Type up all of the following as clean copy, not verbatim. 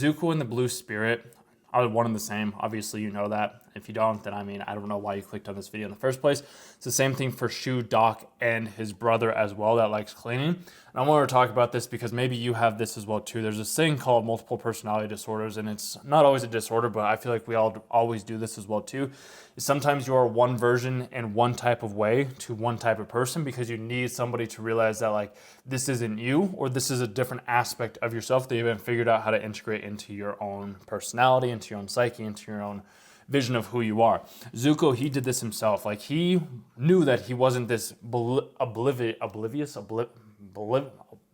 Zuko and the Blue Spirit are one and the same. Obviously, you know that. If you don't, then I don't know why you clicked on this video in the first place. It's the same thing for Shu, Doc, and his brother as well that likes cleaning. And I want to talk about this because maybe you have this as well too. There's this thing called multiple personality disorders, and it's not always a disorder, but I feel like we all always do this as well too. Sometimes you are one version in one type of way to one type of person because you need somebody to realize that like this isn't you, or this is a different aspect of yourself that you haven't figured out how to integrate into your own personality, into your own psyche, into your own vision of who you are. Zuko, he did this himself. Like he knew that he wasn't this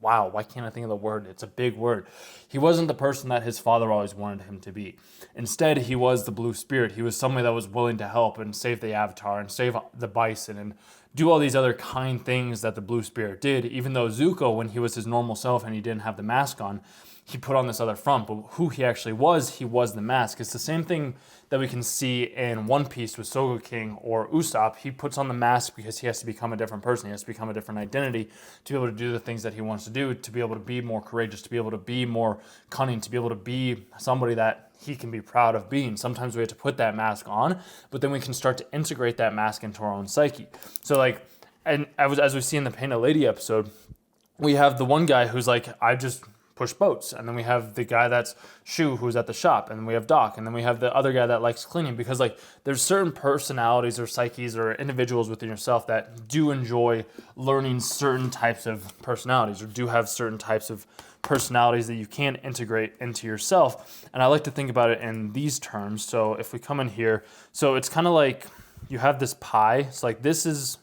wow, why can't I think of the word? It's a big word. He wasn't the person that his father always wanted him to be. Instead, he was the Blue Spirit. He was somebody that was willing to help and save the Avatar and save the Bison and do all these other kind things that the Blue Spirit did, even though Zuko, when he was his normal self and he didn't have the mask on, he put on this other front, but who he actually was, he was the mask. It's the same thing that we can see in One Piece with Soga King or Usopp. He puts on the mask because he has to become a different person. He has to become a different identity to be able to do the things that he wants to do, to be able to be more courageous, to be able to be more cunning, to be able to be somebody that he can be proud of being. Sometimes we have to put that mask on, but then we can start to integrate that mask into our own psyche. So like, and as we see in the Painted Lady episode, we have the one guy who's like, I just push boats. And then we have the guy that's Shu who's at the shop. And then we have Doc. And then we have the other guy that likes cleaning. Because like there's certain personalities or psyches or individuals within yourself that do enjoy learning certain types of personalities or do have certain types of personalities that you can integrate into yourself. And I like to think about it in these terms. So if we come in here, so it's kind of like you have this pie. It's like this is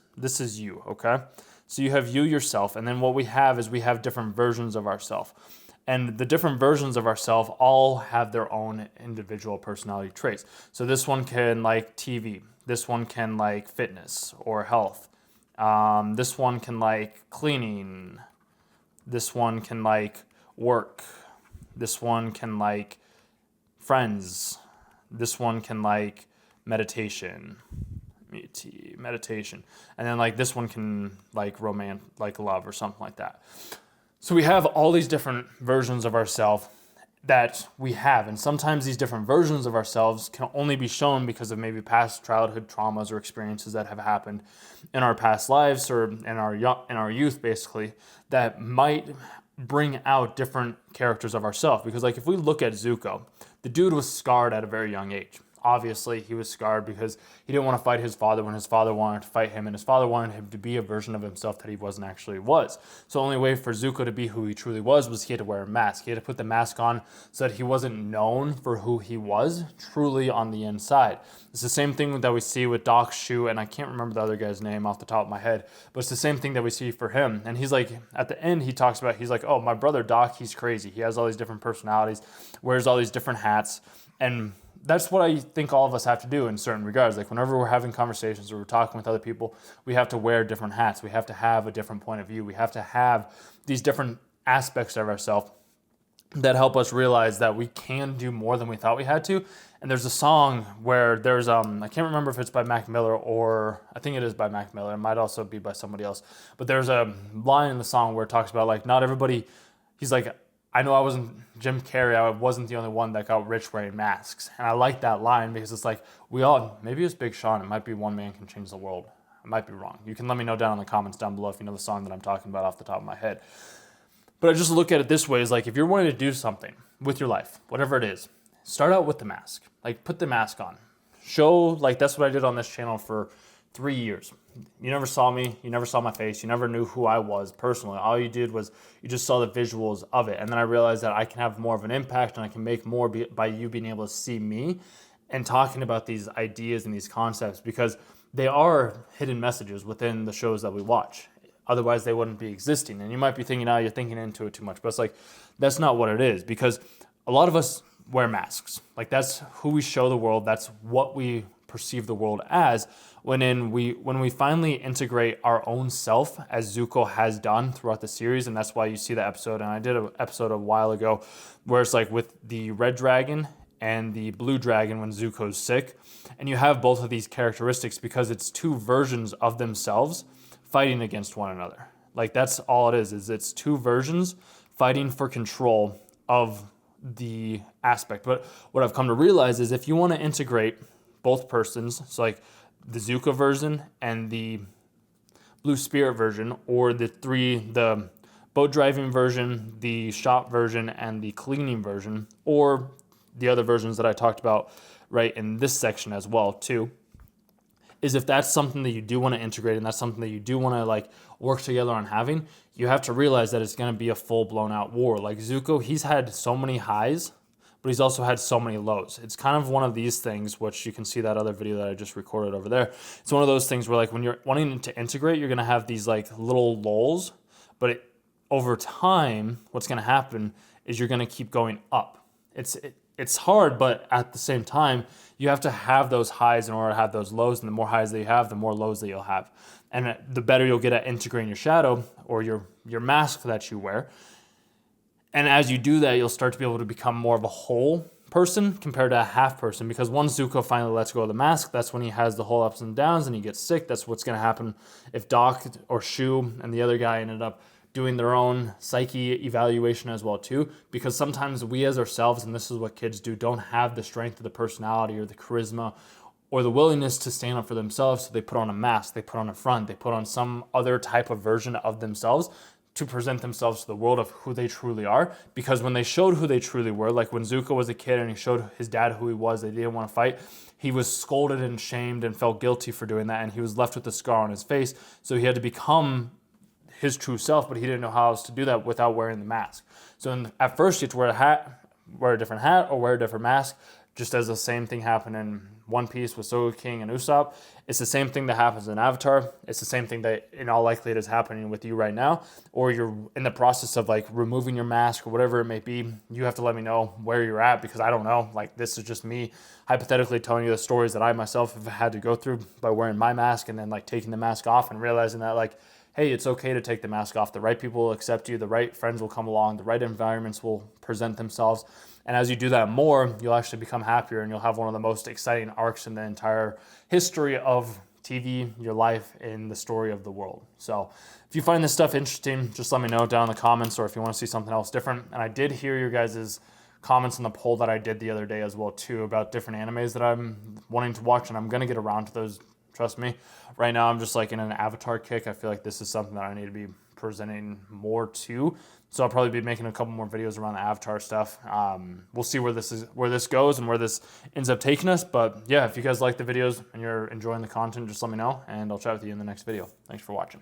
you, okay? So you have you yourself, and then what we have is we have different versions of ourselves. And the different versions of ourselves all have their own individual personality traits. So this one can like TV. This one can like fitness or health. This one can like cleaning. This one can like work. This one can like friends. This one can like meditation. And then like this one can like romance, like love or something like that. So we have all these different versions of ourselves that we have, and sometimes these different versions of ourselves can only be shown because of maybe past childhood traumas or experiences that have happened in our past lives or in our youth, basically, that might bring out different characters of ourselves. Because like if we look at Zuko, the dude was scarred at a very young age. Obviously, he was scarred because he didn't want to fight his father when his father wanted to fight him, and his father wanted him to be a version of himself that he wasn't actually was. So the only way for Zuko to be who he truly was he had to wear a mask. He had to put the mask on so that he wasn't known for who he was truly on the inside. It's the same thing that we see with Doc, Shu, and I can't remember the other guy's name off the top of my head, but it's the same thing that we see for him. And he's like, at the end, he talks about, he's like, oh, my brother Doc, he's crazy. He has all these different personalities, wears all these different hats, and that's what I think all of us have to do in certain regards. Like whenever we're having conversations or we're talking with other people, we have to wear different hats. We have to have a different point of view. We have to have these different aspects of ourselves that help us realize that we can do more than we thought we had to. And there's a song where there's, I can't remember if it's by Mac Miller or I think it is by Mac Miller. It might also be by somebody else. But there's a line in the song where it talks about like, not everybody, he's like, I know I wasn't Jim Carrey. I wasn't the only one that got rich wearing masks. And I like that line because it's like, we all, maybe it's Big Sean. It might be One Man Can Change the World. I might be wrong. You can let me know down in the comments down below if you know the song that I'm talking about off the top of my head. But I just look at it this way is like, if you're wanting to do something with your life, whatever it is, start out with the mask. Like put the mask on. Show, like that's what I did on this channel for 3 years. You never saw me, you never saw my face, you never knew who I was personally. All you did was you just saw the visuals of it. And then I realized that I can have more of an impact and I can make more by you being able to see me and talking about these ideas and these concepts because they are hidden messages within the shows that we watch. Otherwise, they wouldn't be existing. And you might be thinking, you're thinking into it too much. But it's like, that's not what it is because a lot of us wear masks. Like that's who we show the world. That's what we perceive the world as when we finally integrate our own self as Zuko has done throughout the series. And that's why you see the episode. And I did an episode a while ago where it's like with the red dragon and the blue dragon when Zuko's sick. And you have both of these characteristics because it's two versions of themselves fighting against one another. Like that's all it is it's two versions fighting for control of the aspect. But what I've come to realize is if you want to integrate both persons, so like the Zuko version and the Blue Spirit version, or the boat driving version, the shop version, and the cleaning version, or the other versions that I talked about right in this section as well too, is if that's something that you do want to integrate and that's something that you do want to like work together on having, you have to realize that it's going to be a full blown out war. Like Zuko, he's had so many highs, but he's also had so many lows. It's kind of one of these things, which you can see that other video that I just recorded over there. It's one of those things where like when you're wanting to integrate, you're going to have these like little lulls, but over time, what's going to happen is you're going to keep going up. It's hard, but at the same time, you have to have those highs in order to have those lows, and the more highs that you have, the more lows that you'll have. And the better you'll get at integrating your shadow or your mask that you wear. And as you do that, you'll start to be able to become more of a whole person compared to a half person, because once Zuko finally lets go of the mask, that's when he has the whole ups and downs and he gets sick. That's what's going to happen if Doc or Shu and the other guy ended up doing their own psyche evaluation as well too, because sometimes we as ourselves, and this is what kids do, don't have the strength of the personality or the charisma or the willingness to stand up for themselves. So they put on a mask, they put on a front, they put on some other type of version of themselves to present themselves to the world of who they truly are. Because when they showed who they truly were, like when Zuko was a kid and he showed his dad who he was, they didn't want to fight, he was scolded and shamed and felt guilty for doing that, and he was left with a scar on his face. So he had to become his true self, but he didn't know how else to do that without wearing the mask. So at first you have to wear a hat, wear a different hat, or wear a different mask, just as the same thing happened in One Piece with Soga King and Usopp. It's the same thing that happens in Avatar. It's the same thing that in all likelihood is happening with you right now, or you're in the process of like removing your mask or whatever it may be. You have to let me know where you're at, because I don't know. Like, this is just me hypothetically telling you the stories that I myself have had to go through by wearing my mask and then like taking the mask off and realizing that like, hey, it's okay to take the mask off. The right people will accept you. The right friends will come along. The right environments will present themselves. And as you do that more, you'll actually become happier, and you'll have one of the most exciting arcs in the entire history of TV, your life, in the story of the world. So if you find this stuff interesting, just let me know down in the comments, or if you want to see something else different. And I did hear your guys' comments on the poll that I did the other day as well too, about different animes that I'm wanting to watch, and I'm going to get around to those. Trust me. Right now, I'm just like in an Avatar kick. I feel like this is something that I need to be presenting more to. So I'll probably be making a couple more videos around the Avatar stuff. We'll see where this goes and where this ends up taking us. But yeah, if you guys like the videos and you're enjoying the content, just let me know, and I'll chat with you in the next video. Thanks for watching.